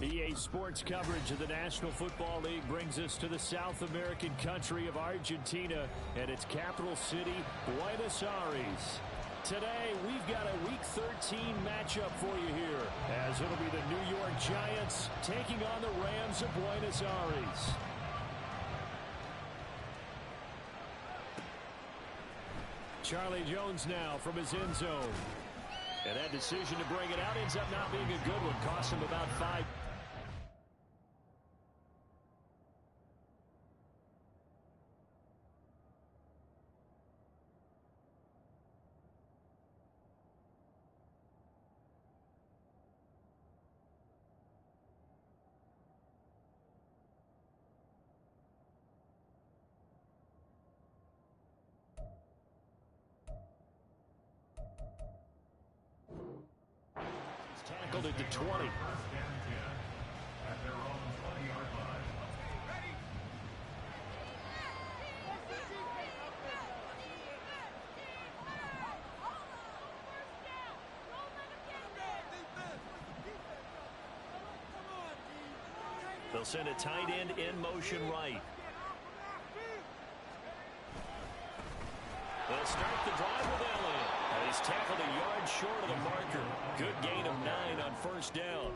EA Sports coverage of the National Football League brings us to the South American country of Argentina and its capital city, Buenos Aires. Today, we've got a Week 13 matchup for you here, as it'll be the New York Giants taking on the Rams of Buenos Aires. Charlie Jones now from his end zone. And that decision to bring it out ends up not being a good one. Cost him about 5. Tackled at the 20. They'll send a tight end in motion right. They'll start the drive with Elliott. He's tackled a yard short of the marker. Good gain of 9 on first down.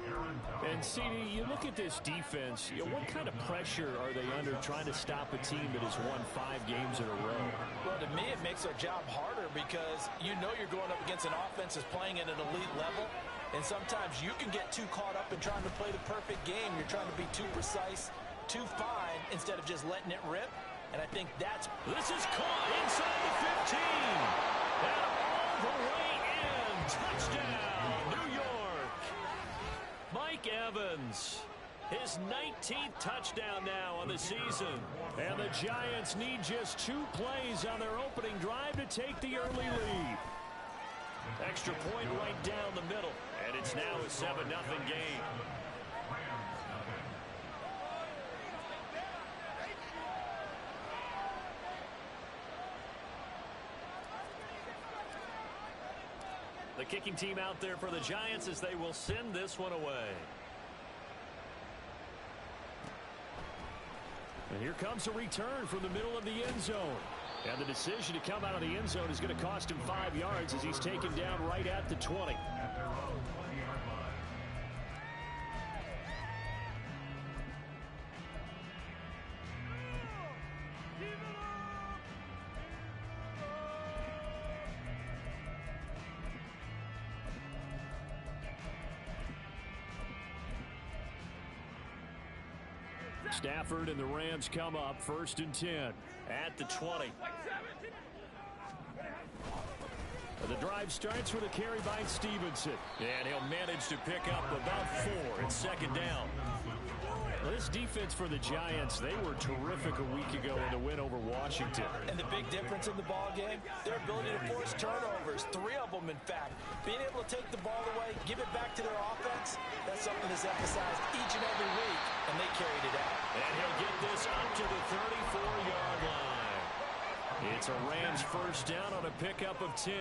And, CD, you look at this defense, what kind of pressure are they under trying to stop a team that has won 5 games in a row? Well, to me, it makes their job harder because you know you're going up against an offense that's playing at an elite level. And sometimes you can get too caught up in trying to play the perfect game. You're trying to be too precise, too fine, instead of just letting it rip. And I think that's... This is caught inside the 15. And all the way in. Touchdown, New York. Mike Evans. His 19th touchdown now on the season. And the Giants need just 2 plays on their opening drive to take the early lead. Extra point right down the middle. And it's now a 7-0 game. The kicking team out there for the Giants as they will send this one away. And here comes a return from the middle of the end zone. And the decision to come out of the end zone is going to cost him 5 yards as he's taken down right at the 20. Stafford and the Rams come up 1st and 10 at the 20. The drive starts with a carry by Stevenson. And he'll manage to pick up about 4 at 2nd down. Well, this defense for the Giants, they were terrific a week ago in the win over Washington. And the big difference in the ball game, their ability to force turnovers, 3 of them in fact. Being able to take the ball away, give it back to their offense, that's something that's emphasized each and every week, and they carried it out. And he'll get this up to the 34-yard line. It's a Rams first down on a pickup of 10.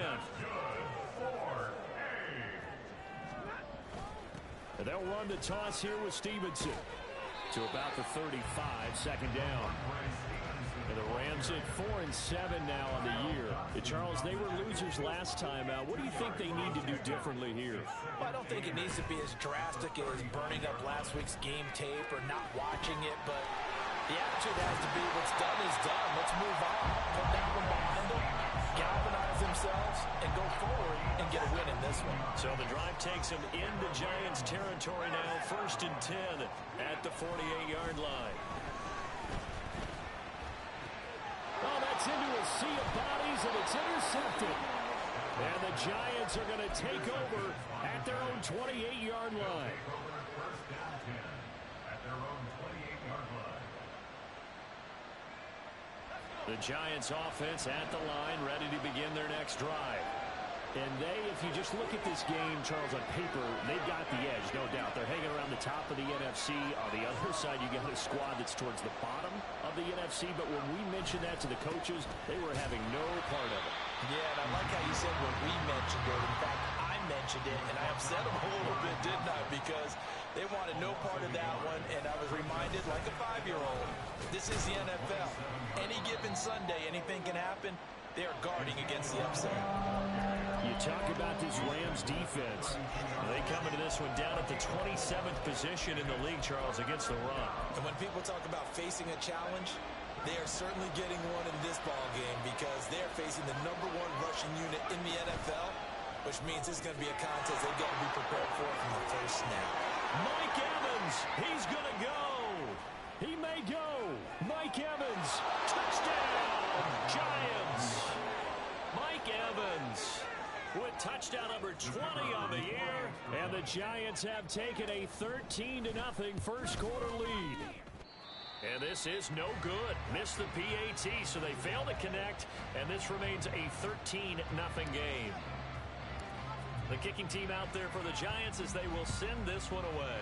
And they'll run the toss here with Stevenson to about the 35, 2nd down. And the Rams at 4-7 now on the year. Charles, they were losers last time out. What do you think they need to do differently here? Well, I don't think it needs to be as drastic as burning up last week's game tape or not watching it, but the attitude has to be what's done is done. Let's move on. Put that one behind them, galvanize themselves, and go forward and get a win in this one. So the drive takes them into Giants territory now, 1st and 10 at the 48-yard line. Oh, that's into a sea of bodies, and it's intercepted. And the Giants are going to take over at their own 28-yard line. The Giants offense at the line, ready to begin their next drive. And they, if you just look at this game, Charles, on paper, they've got the edge, no doubt. They're hanging around the top of the NFC. On the other side, you got a squad that's towards the bottom of the NFC. But when we mentioned that to the coaches, they were having no part of it. Yeah, and I like how you said when we mentioned it. In fact, I mentioned it, and I upset them a little bit, didn't I? Because They wanted no part of that one, and I was reminded, like a 5-year-old, this is the NFL. Any given Sunday, anything can happen. They are guarding against the upset. You talk about this Rams defense. They come into this one down at the 27th position in the league, Charles, against the run. And when people talk about facing a challenge, they are certainly getting one in this ball game because they're facing the #1 rushing unit in the NFL, which means it's going to be a contest they've got to be prepared for from the first snap. Mike Evans, he's going to go. He may go. Mike Evans, touchdown, Giants. Mike Evans with touchdown number 20 on the year, and the Giants have taken a 13-0 first quarter lead. And this is no good. Missed the PAT, so they fail to connect, and this remains a 13-0 game. The kicking team out there for the Giants as they will send this one away.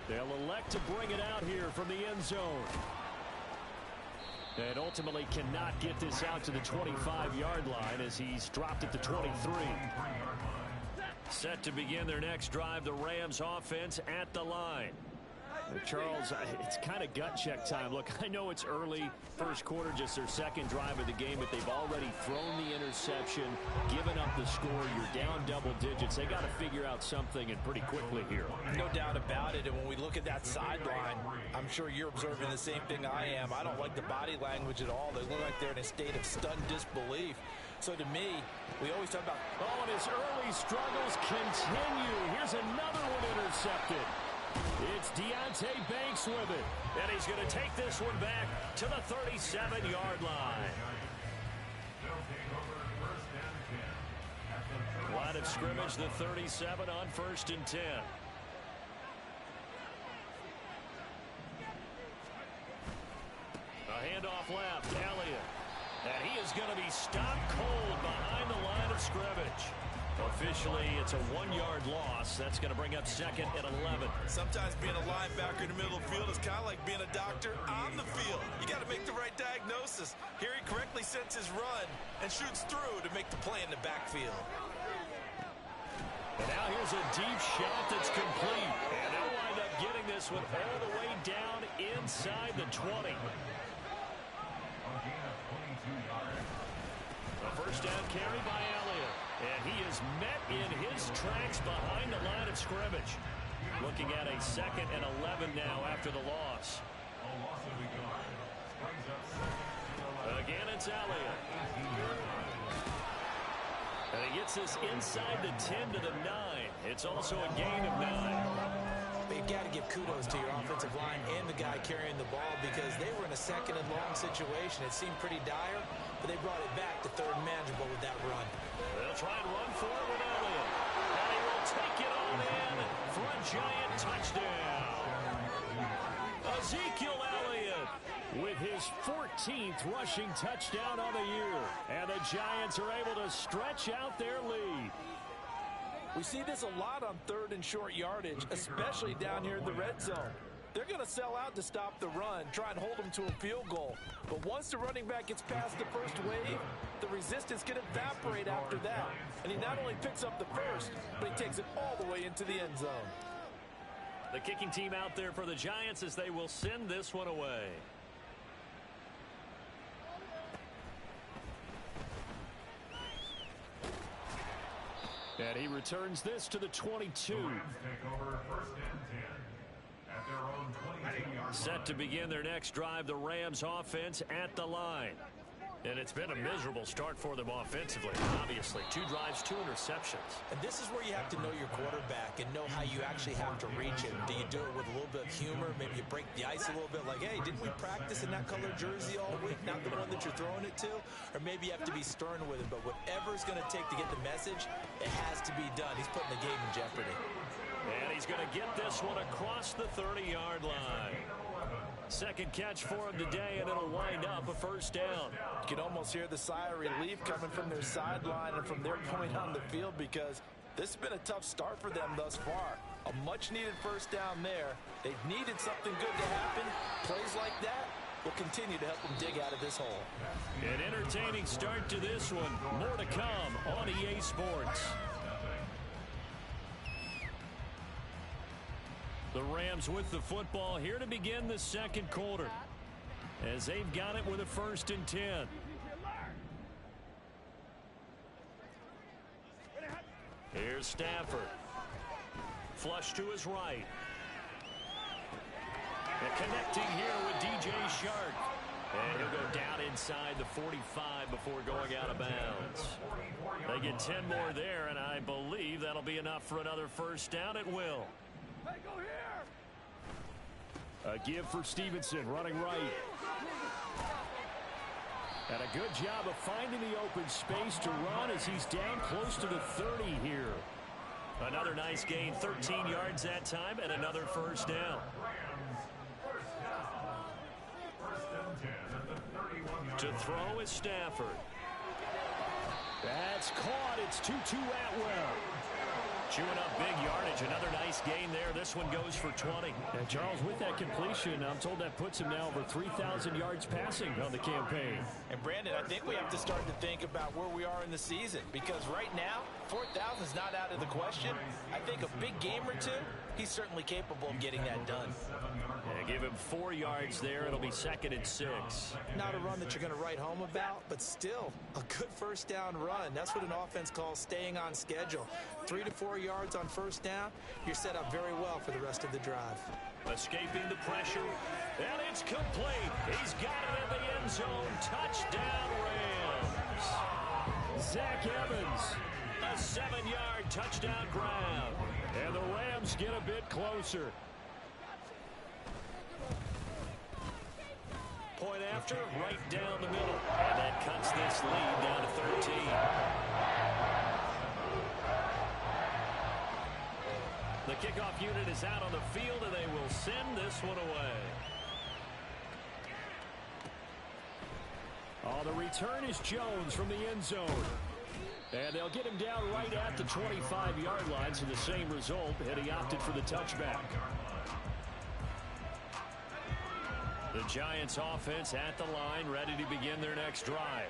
They'll elect to bring it out here from the end zone. And ultimately cannot get this out to the 25-yard line as he's dropped at the 23. Set to begin their next drive, the Rams offense at the line. Charles, it's kind of gut check time. Look, I know it's early, first quarter, just their second drive of the game, but they've already thrown the interception, given up the score. You're down double digits. They got to figure out something, and pretty quickly here. No doubt about it. And when we look at that sideline, I'm sure you're observing the same thing I am. I don't like the body language at all. They look like they're in a state of stunned disbelief. So to me, we always talk about, oh, and his early struggles continue. Here's another one intercepted. It's Deonte Banks with it, and he's going to take this one back to the 37-yard line. Line of scrimmage, the 37 on 1st and 10. A handoff left, Elliott. And he is going to be stopped cold behind the line of scrimmage. Officially, it's a 1-yard loss. That's going to bring up 2nd and 11. Sometimes being a linebacker in the middle of the field is kind of like being a doctor on the field. You got to make the right diagnosis. Here he correctly sets his run and shoots through to make the play in the backfield. And now here's a deep shot that's complete. And they'll wind up getting this one all the way down inside the 20. A first down carry by Elliott. And he is met in his tracks behind the line of scrimmage. Looking at a 2nd and 11 now after the loss. Again, it's Elliott. And he gets this inside the 10 to the 9. It's also a gain of 9. But you've got to give kudos to your offensive line and the guy carrying the ball because they were in a 2nd and long situation. It seemed pretty dire, but they brought it back to 3rd and manageable with that run. They'll try and run for it with Elliott. And he will take it on in for a Giant touchdown. Ezekiel Elliott with his 14th rushing touchdown on the year. And the Giants are able to stretch out their lead. We see this a lot on 3rd and short yardage, especially down here in the red zone. They're going to sell out to stop the run, try and hold them to a field goal. But once the running back gets past the first wave, the resistance can evaporate after that. And he not only picks up the first, but he takes it all the way into the end zone. The kicking team out there for the Giants as they will send this one away. And he returns this to the 22. Set to begin their next drive, the Rams offense at the line. And it's been a miserable start for them offensively, obviously. 2 drives, 2 interceptions. And this is where you have to know your quarterback and know how you actually have to reach him. Do you do it with a little bit of humor? Maybe you break the ice a little bit like, hey, didn't we practice in that color jersey all week? Not the one that you're throwing it to? Or maybe you have to be stern with him. But whatever it's going to take to get the message, it has to be done. He's putting the game in jeopardy. And he's going to get this one across the 30-yard line. Second catch for him today, and it'll wind up a first down. You can almost hear the sigh of relief coming from their sideline and from their point on the field because this has been a tough start for them thus far. A much-needed first down there. They've needed something good to happen. Plays like that will continue to help them dig out of this hole. An entertaining start to this one. More to come on EA Sports. Rams with the football here to begin the second quarter, as they've got it with a 1st and 10. Here's Stafford. Flush to his right. And connecting here with DJ Shark. And he'll go down inside the 45 before going out of bounds. They get 10 more there, and I believe that'll be enough for another 1st down at will. Hey, go here! A give for Stevenson, running right. And a good job of finding the open space to run as he's down close to the 30 here. Another nice gain, 13 yards that time, and another 1st down. To throw is Stafford. That's caught. It's 2-2 Atwell. Chewing up big yardage. Another nice gain there. This one goes for 20. And Charles, with that completion, I'm told that puts him now over 3,000 yards passing on the campaign. And Brandon, I think we have to start to think about where we are in the season, because right now 4,000 is not out of the question. I think a big game or two, he's certainly capable of getting that done. Yeah, give him 4 yards there. It'll be 2nd and 6. Not a run that you're going to write home about, but still a good 1st down run. That's what an offense calls staying on schedule. 3 to 4 yards on 1st down, you're set up very well for the rest of the drive. Escaping the pressure, and it's complete. He's got it in the end zone. Touchdown, Rams. Zach Evans, a 7-yard touchdown grab. And the Rams get a bit closer. Point after, right down the middle. And that cuts this lead down to 13. The kickoff unit is out on the field, and they will send this one away. Oh, the return is Jones from the end zone. And they'll get him down right at the 25-yard line, so the same result, and he opted for the touchback. The Giants offense at the line, ready to begin their next drive.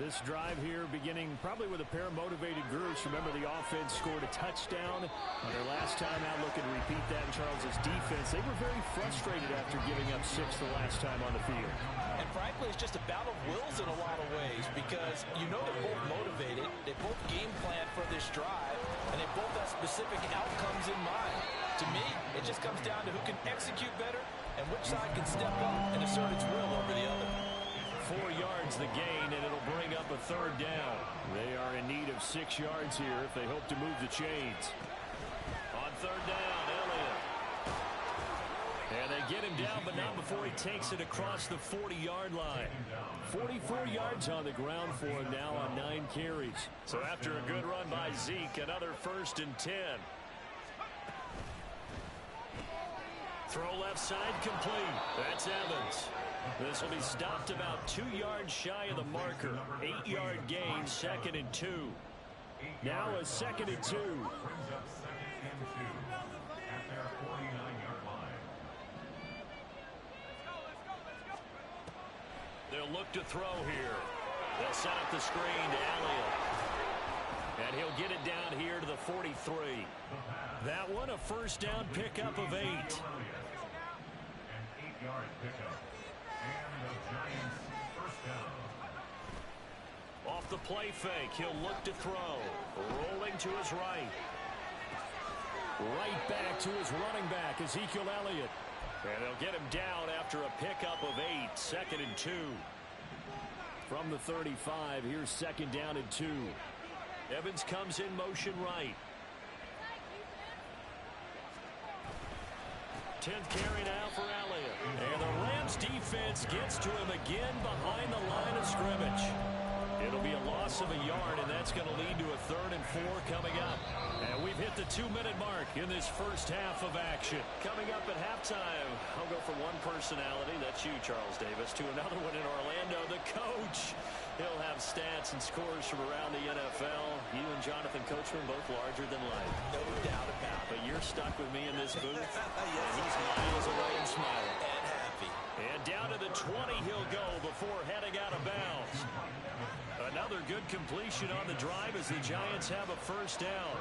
This drive here beginning probably with a pair of motivated groups. Remember, the offense scored a touchdown on their last time out. Looking to repeat that in Charles's defense. They were very frustrated after giving up 6 the last time on the field. And frankly, it's just a battle of wills in a lot of ways, because you know they're both motivated. They both game plan for this drive, and they both have specific outcomes in mind. To me, it just comes down to who can execute better and which side can step up and assert its will over the other. 4 yards the gain, and it'll bring up a 3rd down. They are in need of 6 yards here if they hope to move the chains. On 3rd down, Elliott. And they get him down, but not before he takes it across the 40-yard line. 44 yards on the ground for him now on 9 carries. So after a good run by Zeke, another 1st and 10. Throw left side complete. That's Evans. This will be stopped about 2 yards shy of the marker. 8-yard gain, 2nd and 2. Now a 2nd and 2. They'll look to throw here. They'll set up the screen to Elliott. And he'll get it down here to the 43. That one a 1st down pickup of 8. Off the play fake, he'll look to throw. Rolling to his right. Right back to his running back, Ezekiel Elliott. And they'll get him down after a pickup of 8, 2nd and 2. From the 35, here's 2nd down and 2. Evans comes in motion right. 10th carry now for Elliott. And the Rams defense gets to him again behind the line of scrimmage. It'll be a loss of a yard, and that's going to lead to a 3rd and 4 coming up. And we've hit the 2-minute mark in this first half of action. Coming up at halftime, I'll go from one personality, that's you, Charles Davis, to another one in Orlando, the coach. He'll have stats and scores from around the NFL. You and Jonathan Coachman both larger than life. No doubt about it. But you're stuck with me in this booth. Yes, and he's miles away and smiling. And happy. And down to the 20 he'll go before heading out of bounds. Another good completion on the drive as the Giants have a 1st down.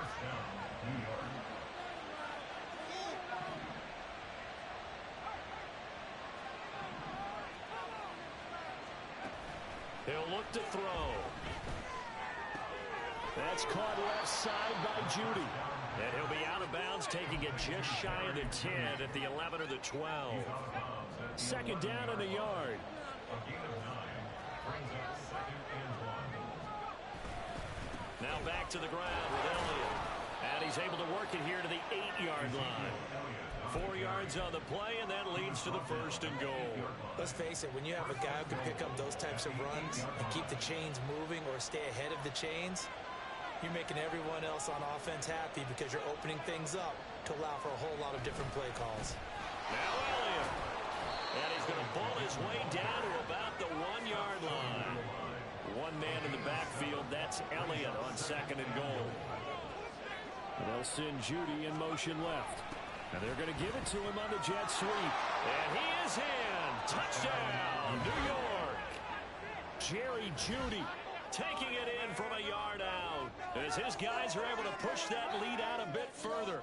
He'll look to throw. That's caught left side by Judy. And he'll be out of bounds, taking it just shy of the 10 at the 11 or the 12. Second down and a yard. Now back to the ground with Elliott. And he's able to work it here to the 8-yard line. 4 yards on the play, and that leads to the first and goal. Let's face it, when you have a guy who can pick up those types of runs and keep the chains moving or stay ahead of the chains, you're making everyone else on offense happy because you're opening things up to allow for a whole lot of different play calls. Now Elliott. And he's going to ball his way down to about the 1-yard line. One man in the backfield, that's Elliott on second and goal. And they'll send Judy in motion left. And they're going to give it to him on the jet sweep. And he is in. Touchdown, New York. Jerry Judy taking it in from a yard out as his guys are able to push that lead out a bit further.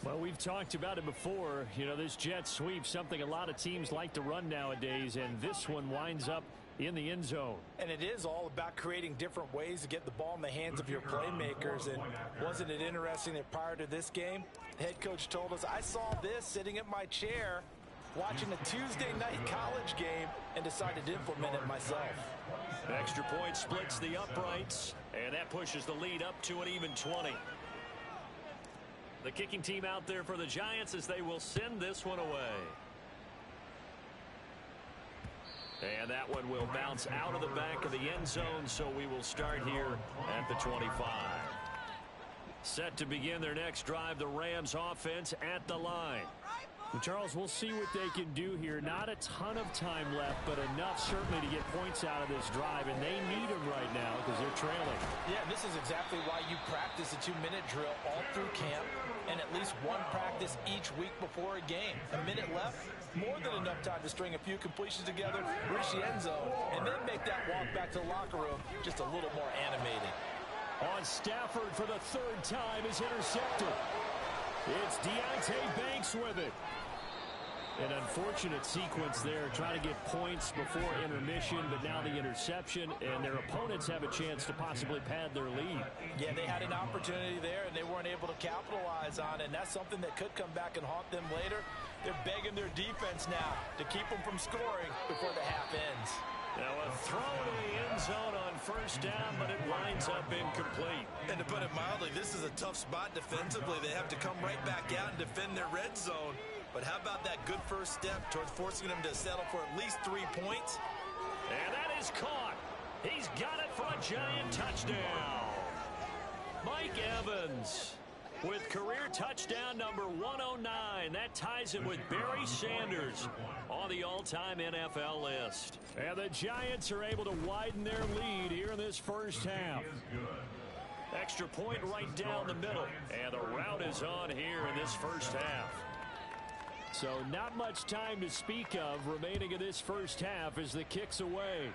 Well, we've talked about it before. You know, this jet sweep, something a lot of teams like to run nowadays, and this one winds up in the end zone. And it is all about creating different ways to get the ball in the hands of your playmakers. And wasn't it interesting that prior to this game, the head coach told us, I saw this sitting at my chair watching a Tuesday night college game and decided to implement it myself. Extra point splits the uprights, and that pushes the lead up to an even 20. The kicking team out there for the Giants as they will send this one away. And that one will bounce out of the back of the end zone, so we will start here at the 25. Set to begin their next drive, the Rams offense at the line. Well, Charles, we'll see what they can do here. Not a ton of time left, but enough certainly to get points out of this drive, and they need them right now because they're trailing. Yeah, this is exactly why you practice a 2-minute drill all through camp and at least one practice each week before a game. A minute left, more than enough time to string a few completions together, reach the end zone, and then make that walk back to the locker room just a little more animated. On Stafford for the third time is intercepted. It's Deontay Banks with it. An unfortunate sequence there, trying to get points before intermission, but now the interception, and their opponents have a chance to possibly pad their lead. Yeah, they had an opportunity there, and they weren't able to capitalize on it, and that's something that could come back and haunt them later. They're begging their defense now to keep them from scoring before the half ends. Now a throw to the end zone on first down, but it winds up incomplete. And to put it mildly, this is a tough spot defensively. They have to come right back out and defend their red zone. But how about that good first step towards forcing them to settle for at least 3 points? And that is caught. He's got it for a Giant touchdown. Mike Evans with career touchdown number 109. That ties him with Barry Sanders on the all-time NFL list. And the Giants are able to widen their lead here in this first half. Extra point right down the middle. And the route is on here in this first half. So not much time to speak of remaining in this first half as the kick's away.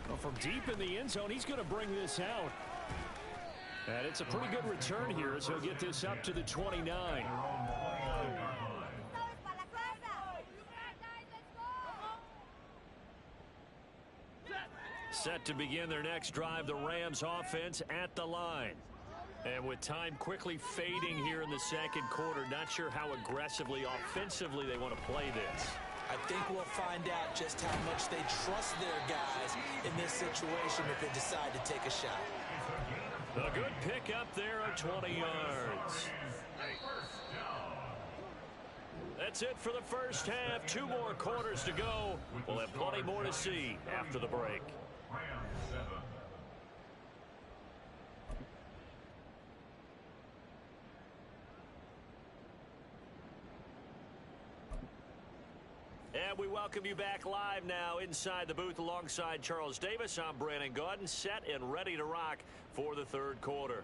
Well, from deep in the end zone, he's going to bring this out. And it's a pretty good return here as he'll get this up to the 29. Set to begin their next drive, the Rams offense at the line. And with time quickly fading here in the second quarter, not sure how aggressively, offensively they want to play this. I think we'll find out just how much they trust their guys in this situation if they decide to take a shot. A good pick up there of 20 yards. That's it for the first half. 2 more quarters to go. We'll have plenty more to see after the break. And we welcome you back live now inside the booth alongside Charles Davis. I'm Brandon Gaudin, set and ready to rock for the third quarter.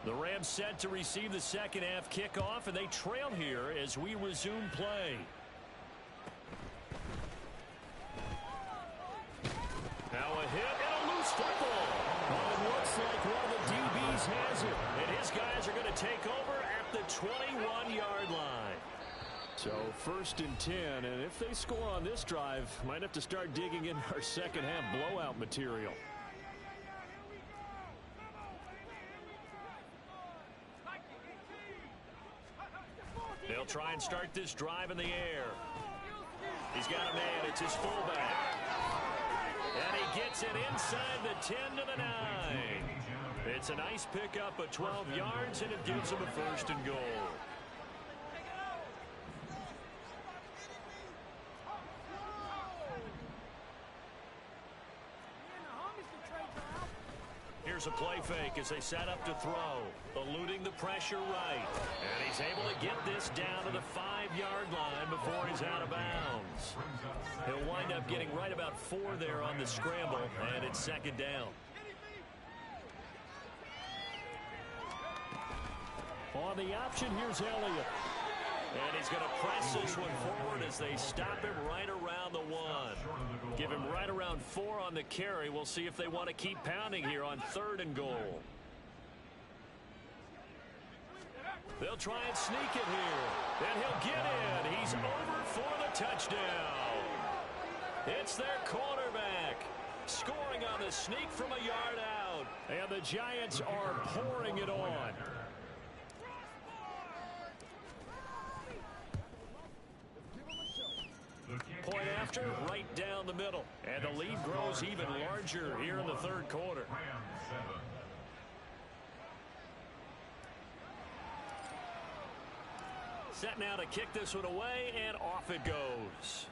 The Rams set to receive the second half kickoff, and they trail here as we resume play. Now a hit and a loose football. Well, it looks like one of the DBs has it, and his guys are going to take over at the 21-yard line. So 1st and 10, and if they score on this drive, might have to start digging in our second half blowout material. They'll try and start this drive in the air. He's got a man. It's his fullback. And he gets it inside the 10 to the 9. It's a nice pickup of 12 yards, and it gives him a 1st and goal. Here's a play fake as they set up to throw, eluding the pressure right. And he's able to get this down to the 5-yard line before he's out of bounds. He'll wind up getting right about 4 there on the scramble, and it's 2nd down. On the option, here's Elliott. And he's going to press this one forward as they stop him right around the 1. Give him right around 4 on the carry. We'll see if they want to keep pounding here on 3rd and goal. They'll try and sneak it here. And he'll get in. He's over for the touchdown. It's their quarterback scoring on the sneak from a yard out. And the Giants are pouring it on. Point after, right down the middle. And the lead grows even larger here in the 3rd quarter. Set now to kick this one away, and off it goes.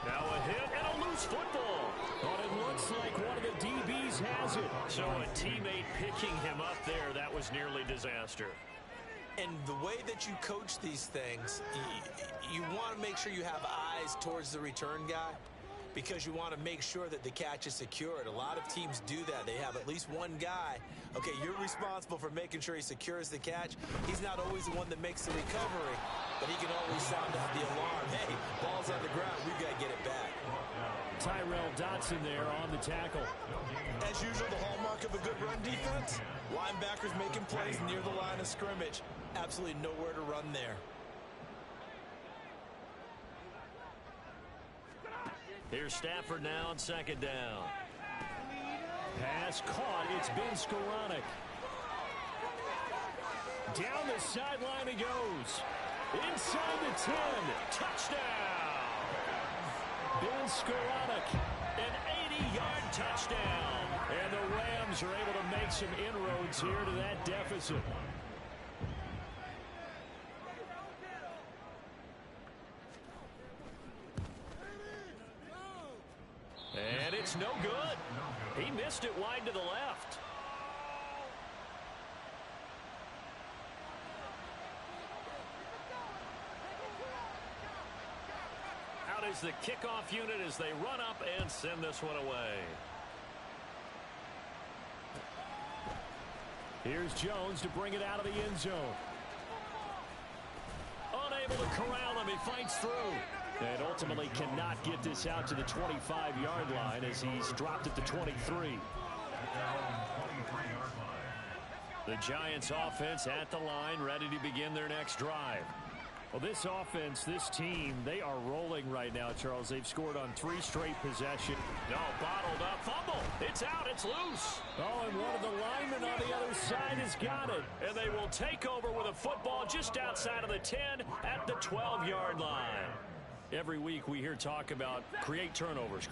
Now a hit and a loose football. But it looks like one of the DBs has it. So a teammate picking him up there, that was nearly disaster. And the way that you coach these things, you want to make sure you have eyes towards the return guy, because you want to make sure that the catch is secured. A lot of teams do that. They have at least one guy. Okay, you're responsible for making sure he secures the catch. He's not always the one that makes the recovery, but he can always sound out the alarm. Hey, ball's on the ground. We've got to get it back. Tyrell Dotson there on the tackle. As usual, the hallmark of a good run defense, linebackers making plays near the line of scrimmage. Absolutely nowhere to run there. Here's Stafford now on 2nd down. Pass caught. It's Ben Skoranek. Down the sideline he goes. Inside the 10. Touchdown. Ben Skoranek. An 80-yard touchdown. And the Rams are able to make some inroads here to that deficit. And it's no good. He missed it wide to the left. Out is the kickoff unit as they run up and send this one away. Here's Jones to bring it out of the end zone. Unable to corral him. He fights through. And ultimately cannot get this out to the 25-yard line as he's dropped at the 23. The Giants offense at the line, ready to begin their next drive. Well, this offense, this team, they are rolling right now, Charles. They've scored on 3 straight possessions. No, bottled up, fumble. It's out, it's loose. Oh, and one of the linemen on the other side has got it. And they will take over with a football just outside of the 10 at the 12-yard line. Every week we hear talk about create turnovers.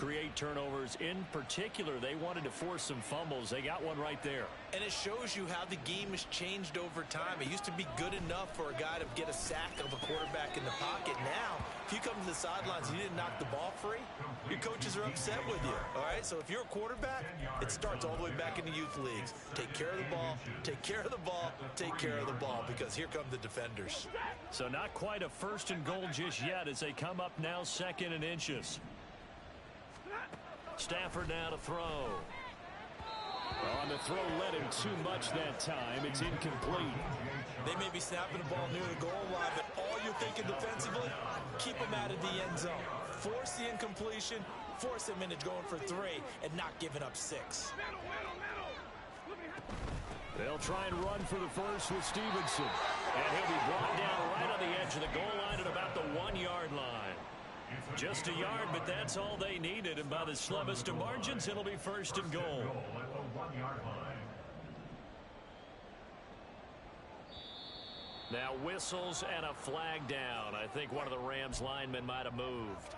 In particular, they wanted to force some fumbles. They got one right there. And it shows you how the game has changed over time. It used to be good enough for a guy to get a sack of a quarterback in the pocket. Now, if you come to the sidelines and you didn't knock the ball free, your coaches are upset with you. All right, so if you're a quarterback, it starts all the way back in the youth leagues. Take care of the ball, take care of the ball, take care of the ball, because here come the defenders. So not quite a 1st and goal just yet as they come up now 2nd and inches. Stafford now to throw. Well, on the throw led him too much that time. It's incomplete. They may be snapping the ball near the goal line, but all you're thinking defensively, keep them out of the end zone. Force the incompletion, force them into going for 3, and not giving up 6. They'll try and run for the first with Stevenson. And he'll be brought down right on the edge of the goal line at about the 1-yard line. Just a yard, but that's all they needed. And by the slimmest of margins, it'll be first and goal. Now whistles and a flag down. I think one of the Rams linemen might have moved.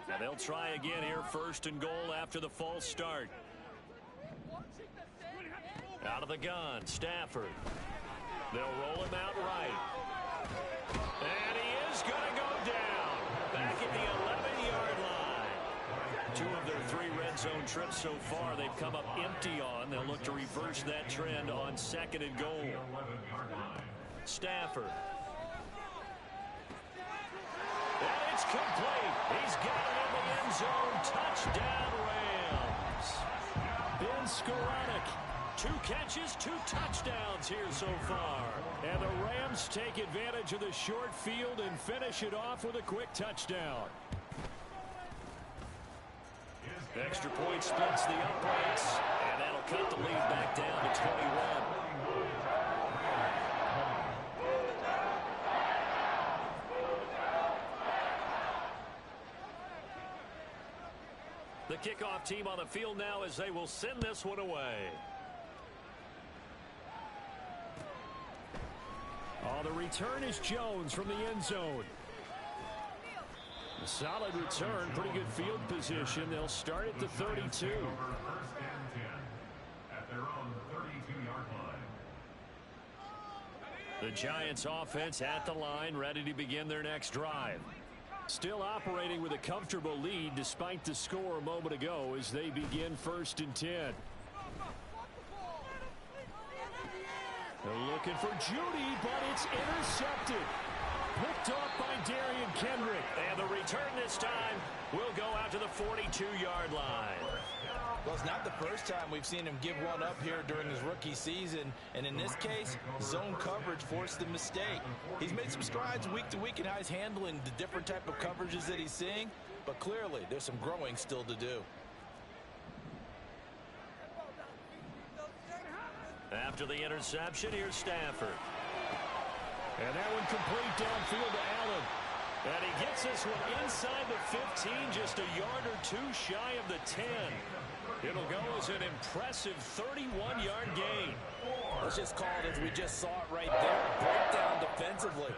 Now they'll try again here, first and goal after the false start. Out of the gun, Stafford. They'll roll him out right. And he is going to go down. Back at the 11-yard line. 2 of their 3 red zone trips so far they've come up empty on. They'll look to reverse that trend on second and goal. Stafford. And it's complete. He's got it in the end zone. Touchdown, Rams. Ben Skoranek. 2 catches, 2 touchdowns here so far. And the Rams take advantage of the short field and finish it off with a quick touchdown. Extra point splits the uprights, and that'll cut the lead back down to 21. The kickoff team on the field now as they will send this one away. Oh, the return is Jones from the end zone. A solid return, pretty good field position. They'll start at the 32. The Giants offense at the line, ready to begin their next drive. Still operating with a comfortable lead despite the score a moment ago as they begin first and 10. They're looking for Judy, but it's intercepted. Picked off by Darian Kendrick. And the return this time will go out to the 42-yard line. Well, it's not the first time we've seen him give one up here during his rookie season. And in this case, zone coverage forced the mistake. He's made some strides week to week in how he's handling the different type of coverages that he's seeing. But clearly, there's some growing still to do. After the interception, here's Stafford. And that one complete downfield to Allen. And he gets this one inside the 15, just a yard or 2 shy of the 10. It'll go as an impressive 31-yard gain. Let's just call it as we just saw it right there. Breakdown defensively.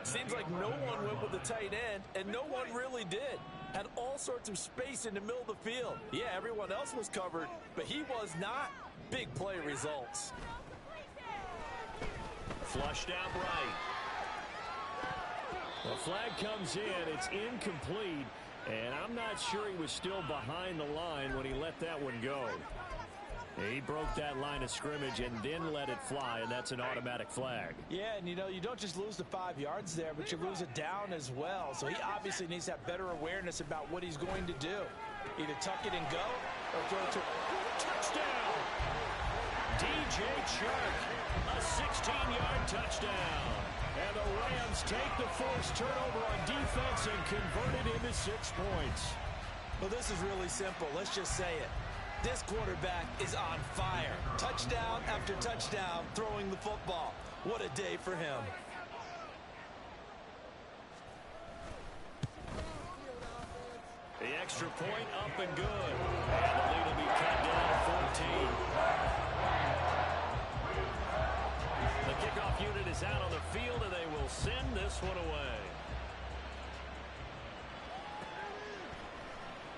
Seems like no one went with the tight end, and no one really did. Had all sorts of space in the middle of the field. Yeah, everyone else was covered, but he was not. Big play results. Flushed out right. The flag comes in. It's incomplete. And I'm not sure he was still behind the line when he let that one go. He broke that line of scrimmage and then let it fly, and that's an automatic flag. Yeah, and you know, you don't just lose the 5 yards there, but you lose it down as well. So he obviously needs to have better awareness about what he's going to do. Either tuck it and go or throw it to touchdown. DJ Chark, a 16-yard touchdown. And the Rams take the forced turnover on defense and convert it into 6 points. Well, this is really simple. Let's just say it. This quarterback is on fire. Touchdown after touchdown throwing the football. What a day for him. The extra point up and good. And the lead will be cut down to 14. The kickoff unit is out on the field, and they will send this one away.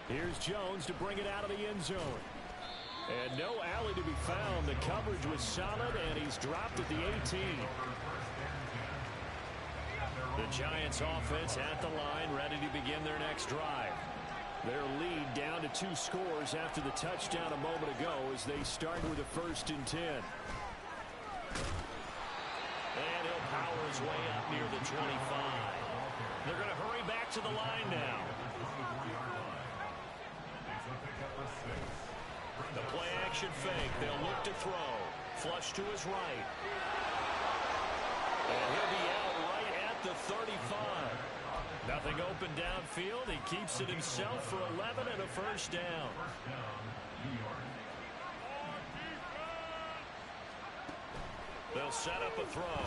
Here's Jones to bring it out of the end zone. And no alley to be found. The coverage was solid, and he's dropped at the 18. The Giants offense at the line, ready to begin their next drive. Their lead down to 2 scores after the touchdown a moment ago as they start with a 1st and 10. And he'll power his way up near the 25. They're going to hurry back to the line now. The play action fake. They'll look to throw. Flush to his right. And he'll be out right at the 35. Nothing open downfield. He keeps it himself for 11 and a first down. They'll set up a throw.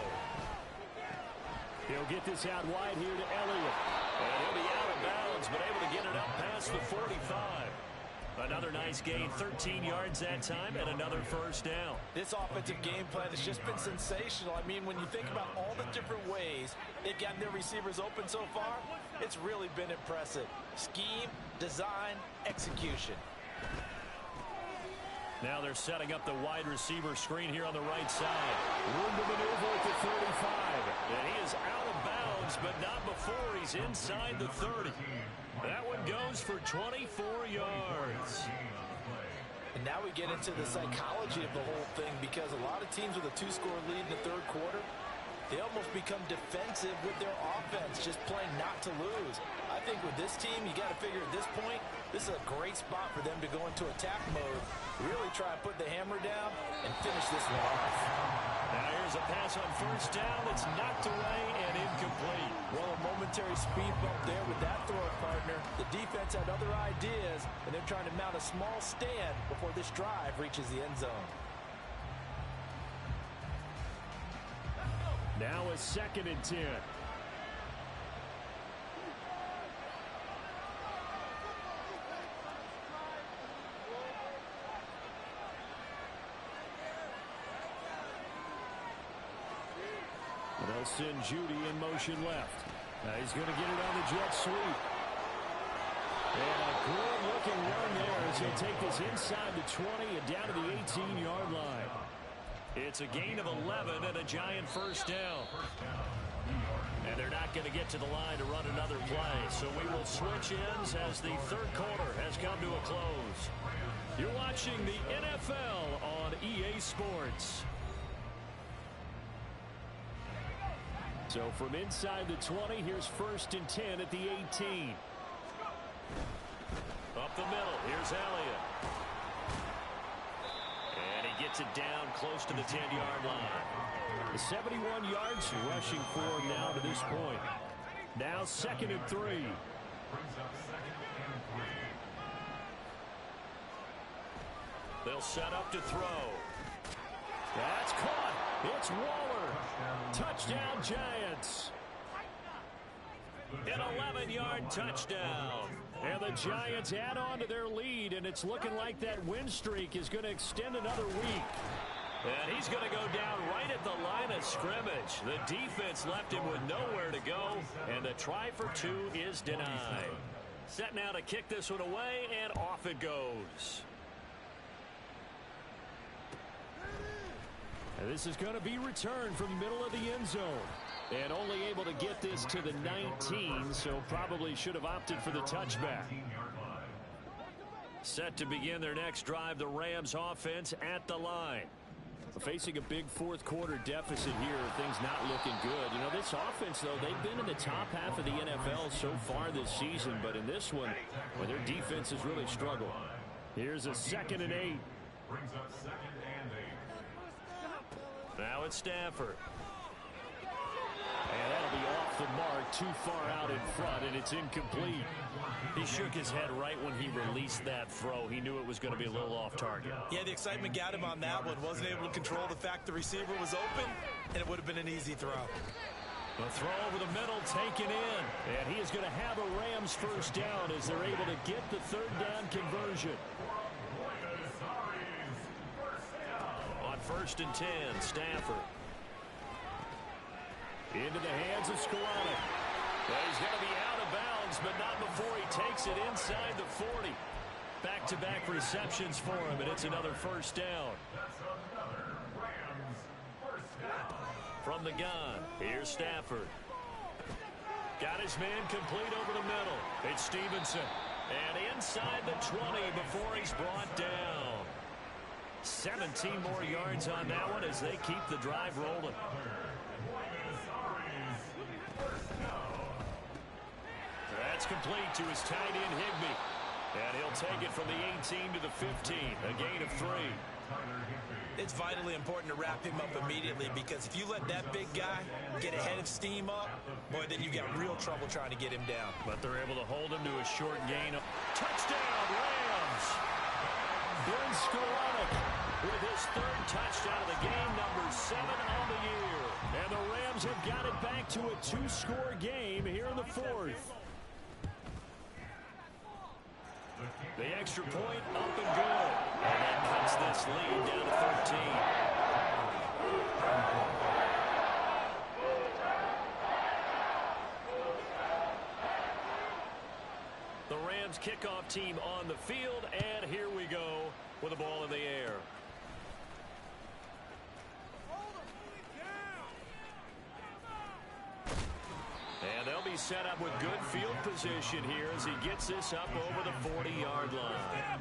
He'll get this out wide here to Elliott. And he'll be out of bounds, but able to get it up past the 45. Another nice gain, 13 yards that time, and another first down. This offensive game plan has just been sensational. I mean, when you think about all the different ways they've gotten their receivers open so far, it's really been impressive. Scheme, design, execution. Now they're setting up the wide receiver screen here on the right side. Room to maneuver at the 35. And he is out of bounds, but not before he's inside the 30. That one goes for 24 yards. And now we get into the psychology of the whole thing, because a lot of teams with a two-score lead in the third quarter, they almost become defensive with their offense, just playing not to lose. I think with this team, you got to figure at this point, this is a great spot for them to go into attack mode, really try to put the hammer down and finish this one off. Now here's a pass on first down. It's knocked away and incomplete. Well, a momentary speed bump there with that throw partner. The defense had other ideas, and they're trying to mount a small stand before this drive reaches the end zone. Now a 2nd and 10. They'll send Judy in motion left. Now he's going to get it on the jet sweep. And a good-looking run there as he'll take this inside the 20 and down to the 18-yard line. It's a gain of 11 and a giant first down. And they're not going to get to the line to run another play. So we will switch ends as the third quarter has come to a close. You're watching the NFL on EA Sports. So from inside the 20, here's 1st and 10 at the 18. Up the middle, here's Elliott. And he gets it down close to the 10-yard line. The 71 yards rushing for him now to this point. Now 2nd and 3. They'll set up to throw. That's caught. It's Waller. Touchdown, Giants. An 11-yard touchdown. And the Giants add on to their lead, and it's looking like that win streak is going to extend another week. And he's going to go down right at the line of scrimmage. The defense left him with nowhere to go, and the try for 2 is denied. Set now to kick this one away, and off it goes. And this is going to be returned from the middle of the end zone. And only able to get this to the 19, so probably should have opted for the touchback. Set to begin their next drive, the Rams offense at the line. Facing a big fourth quarter deficit here, things not looking good. You know, this offense, though, they've been in the top half of the NFL so far this season, but in this one, well, their defense has really struggled. Here's a 2nd and 8. Now it's Stafford. And that'll be off the mark, too far out in front, and it's incomplete. He shook his head right when he released that throw. He knew it was going to be a little off target. Yeah, the excitement got him on that one. Wasn't able to control the fact the receiver was open, and it would have been an easy throw. The throw over the middle taken in. And he is going to have a Rams first down as they're able to get the 3rd down conversion. On 1st and 10, Stafford. Into the hands of Skolonic. Well, he's going to be out of bounds, but not before he takes it inside the 40. Back-to-back receptions for him, and it's another first down. From the gun, here's Stafford. Got his man complete over the middle. It's Stevenson. And inside the 20 before he's brought down. 17 more yards on that one as they keep the drive rolling. That's complete to his tight end, Higbee. And he'll take it from the 18 to the 15, a gain of 3. It's vitally important to wrap him up immediately, because if you let that big guy get a head of steam up, boy, then you've got real trouble trying to get him down. But they're able to hold him to a short gain. Touchdown, Rams! Ben Skowronek with his 3rd touchdown of the game, number 7 on the year. And the Rams have got it back to a 2-score game here in the 4th. The extra point up and good. And that cuts this lead down to 13. The Rams kickoff team on the field, and here we go with the ball in the air. And they'll be set up with good field position here as he gets this up over the 40-yard line.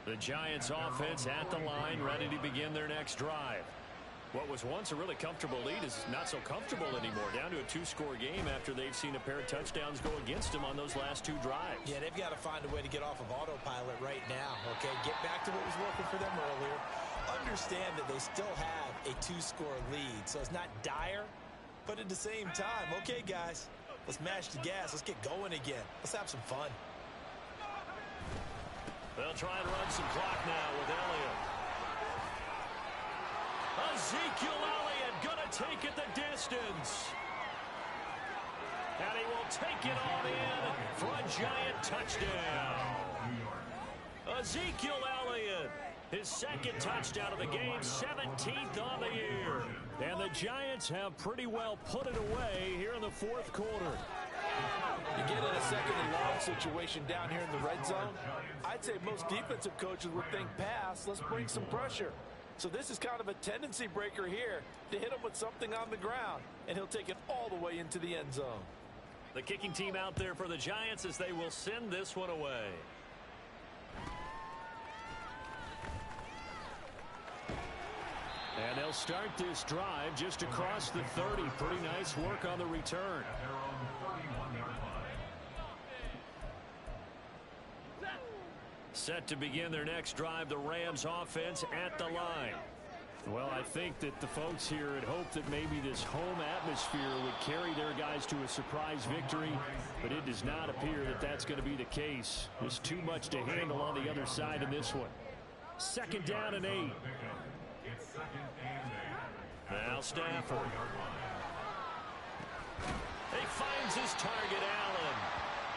The Giants offense at the line, ready to begin their next drive. What was once a really comfortable lead is not so comfortable anymore. Down to a 2-score game after they've seen a pair of touchdowns go against them on those last 2 drives. Yeah, they've got to find a way to get off of autopilot right now, okay? Get back to what was working for them earlier. Understand that they still have a 2-score lead, so it's not dire, but at the same time, okay, guys, let's mash the gas. Let's get going again. Let's have some fun. They'll try and run some clock now with Elliott. Ezekiel Elliott gonna take it the distance. And he will take it on in for a Giant touchdown. Ezekiel Elliott, his 2nd touchdown of the game, 17th on the year. And the Giants have pretty well put it away here in the 4th quarter. You get in a 2nd and long situation down here in the red zone, I'd say most defensive coaches would think pass, let's bring some pressure. So this is kind of a tendency breaker here to hit him with something on the ground, and he'll take it all the way into the end zone. The kicking team out there for the Giants as they will send this one away. And they'll start this drive just across the 30. Pretty nice work on the return. Set to begin their next drive, the Rams offense at the line. Well, I think that the folks here had hoped that maybe this home atmosphere would carry their guys to a surprise victory, but it does not appear that that's going to be the case. There's too much to handle on the other side in this one. 2nd down and 8. Now Stafford. He finds his target, Allen.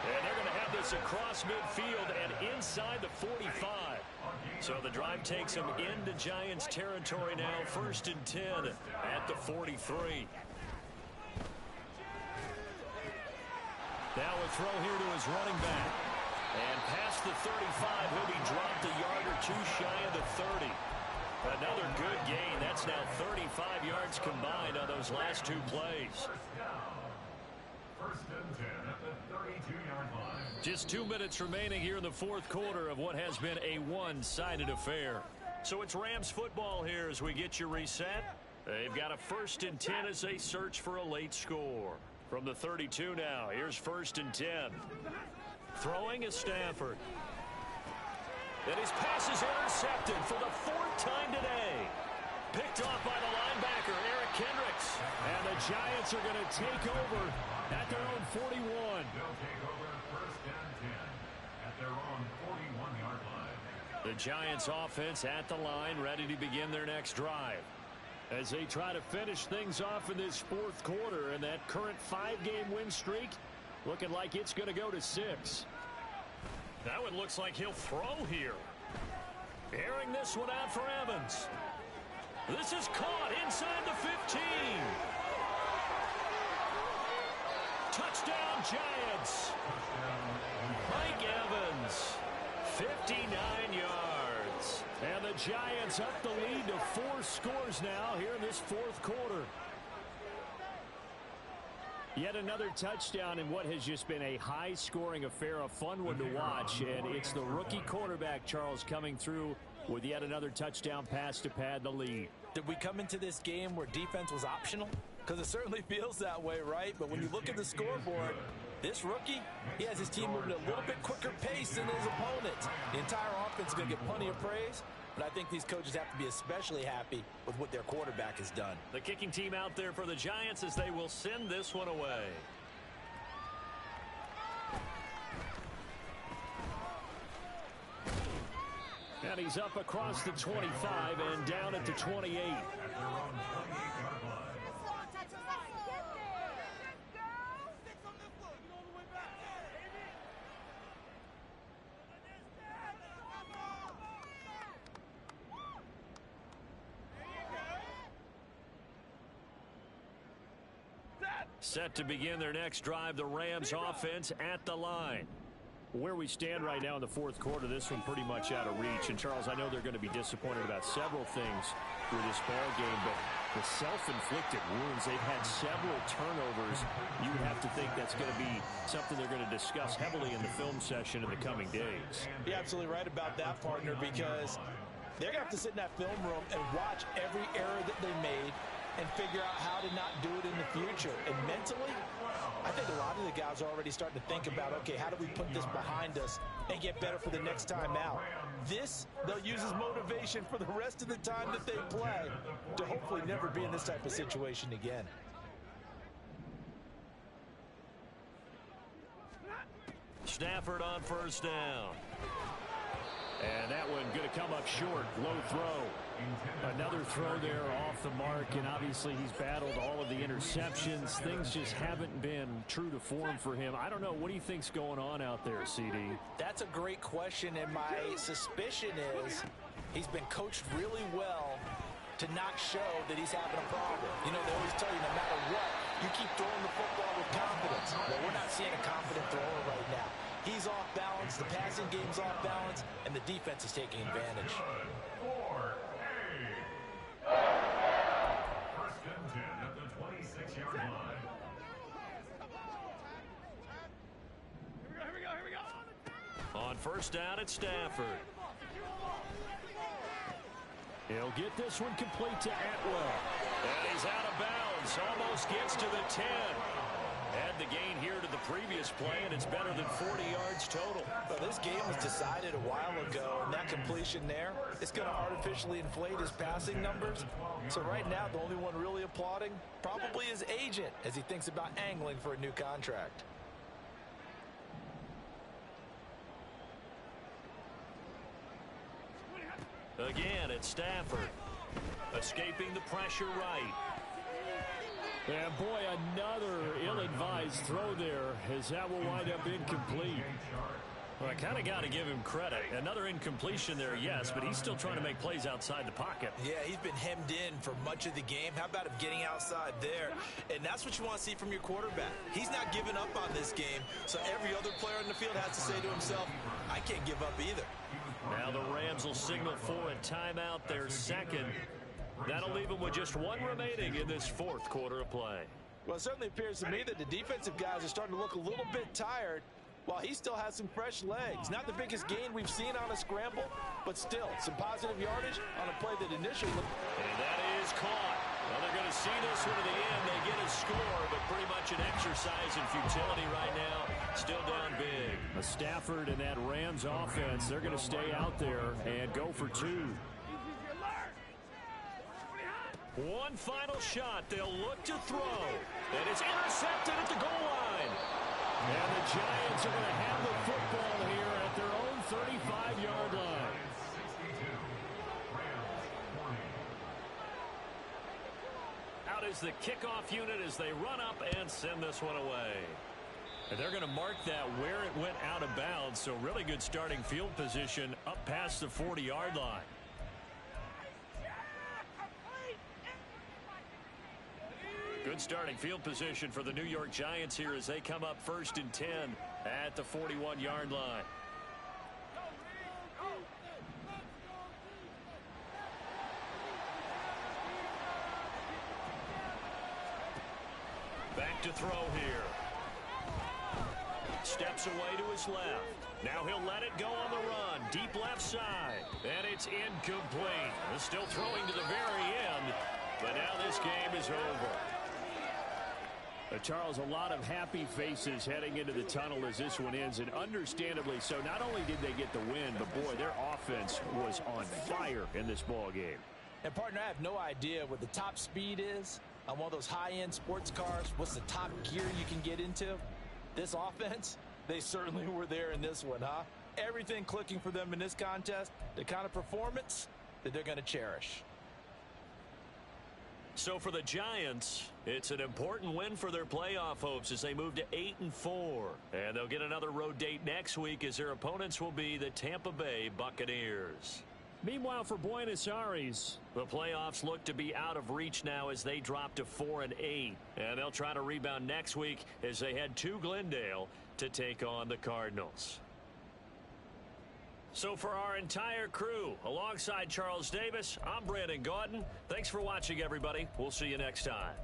And they're going to have this across midfield and inside the 45. So the drive takes them into Giants territory now. 1st and 10 at the 43. Now a throw here to his running back. And past the 35, he'll be dropped a yard or 2 shy of the 30. Another good gain. That's now 35 yards combined on those last 2 plays. 1st and 10 at the 32-yard line. Just 2 minutes remaining here in the 4th quarter of what has been a one-sided affair. So it's Rams football here as we get you reset. They've got a 1st and 10 as they search for a late score. From the 32 now, here's 1st and 10. Throwing is Stafford. And his pass is intercepted for the 4th time today. Picked off by the linebacker, Eric Kendricks. And the Giants are going to take over at their own 41. They'll take over 1st and 10 at their own 41-yard line. The Giants offense at the line, ready to begin their next drive. As they try to finish things off in this 4th quarter, and that current 5-game win streak looking like it's going to go to 6. That one looks like he'll throw here. Airing this one out for Evans. This is caught inside the 15. Touchdown Giants. Mike Evans, 59 yards. And the Giants up the lead to 4 scores now here in this 4th quarter. Yet another touchdown in what has just been a high-scoring affair, a fun one to watch. And it's the rookie quarterback, Charles, coming through with yet another touchdown pass to pad the lead. Did we come into this game where defense was optional? Because it certainly feels that way, right? But when you look at the scoreboard, This rookie, he has his team moving at a little bit quicker pace than his opponents. The entire offense is going to get plenty of praise, but I think these coaches have to be especially happy with what their quarterback has done. The kicking team out there for the Giants as they will send this one away. And he's up across the 25 and down at the 28. Set to begin their next drive, the Rams offense at the line. Where we stand right now in the fourth quarter, this one pretty much out of reach. And, Charles, I know they're going to be disappointed about several things through this ball game, but the self-inflicted wounds, they've had several turnovers. You would have to think that's going to be something they're going to discuss heavily in the film session in the coming days. You're absolutely right about that, partner, because they're going to have to sit in that film room and watch every error that they made and figure out how to not do it in the future. And mentally, I think a lot of the guys are already starting to think about, okay, how do we put this behind us and get better for the next time out? This, they'll use as motivation for the rest of the time that they play to hopefully never be in this type of situation again. Stafford on first down. And that one going to come up short. Low throw. Another throw there off the mark, and obviously he's battled all of the interceptions. Things just haven't been true to form for him. I don't know. What do you think's going on out there, CD? That's a great question, and my suspicion is he's been coached really well to not show that he's having a problem. You know, they always tell you no matter what, you keep throwing the football with confidence. Well, we're not seeing a confident thrower right now. He's off balance, the passing game's off balance, and the defense is taking advantage. First and 10 at the 26-yard line. Here we go. On first down, it's Stafford. He'll get this one complete to Atwell. And he's out of bounds. Almost gets to the 10. Had the gain here to the previous play, and it's better than 40 yards total. Well, this game was decided a while ago, and that completion there, it's going to artificially inflate his passing numbers. So right now, the only one really applauding probably his agent as he thinks about angling for a new contract. Again, it's Stafford. Escaping the pressure right. And boy, another ill-advised throw there as that will wind up incomplete. Well, I kind of got to give him credit. Another incompletion there, yes, but he's still trying to make plays outside the pocket. Yeah, he's been hemmed in for much of the game. How about him getting outside there? And that's what you want to see from your quarterback. He's not giving up on this game, so every other player in the field has to say to himself, I can't give up either. Now the Rams will signal for a timeout, their second. That'll leave them with just one remaining in this fourth quarter of play. Well, it certainly appears to me that the defensive guys are starting to look a little bit tired while he still has some fresh legs. Not the biggest gain we've seen on a scramble, but still some positive yardage on a play that initially looked. And that is caught. Well, they're going to see this one to the end. They get a score, but pretty much an exercise in futility right now. Still down big. Stafford and that Rams offense, they're going to stay out there and go for two. One final shot. They'll look to throw. And it's intercepted at the goal line. And the Giants are going to have the football here at their own 35-yard line. Out is the kickoff unit as they run up and send this one away. And they're going to mark that where it went out of bounds. So really good starting field position up past the 40-yard line. Good starting field position for the New York Giants here as they come up first and 10 at the 41-yard line. Back to throw here. Steps away to his left. Now he'll let it go on the run. Deep left side. And it's incomplete. He's still throwing to the very end. But now this game is over. Charles, a lot of happy faces heading into the tunnel as this one ends, and understandably so. Not only did they get the win, but, boy, their offense was on fire in this ball game. And, partner, I have no idea what the top speed is on one of those high-end sports cars. What's the top gear you can get into? This offense, they certainly were there in this one, huh? Everything clicking for them in this contest, the kind of performance that they're going to cherish. So for the Giants, it's an important win for their playoff hopes as they move to 8-4. And they'll get another road date next week as their opponents will be the Tampa Bay Buccaneers. Meanwhile, for Buenos Aires, the playoffs look to be out of reach now as they drop to 4-8. And they'll try to rebound next week as they head to Glendale to take on the Cardinals. So for our entire crew, alongside Charles Davis, I'm Brandon Gaudin. Thanks for watching, everybody. We'll see you next time.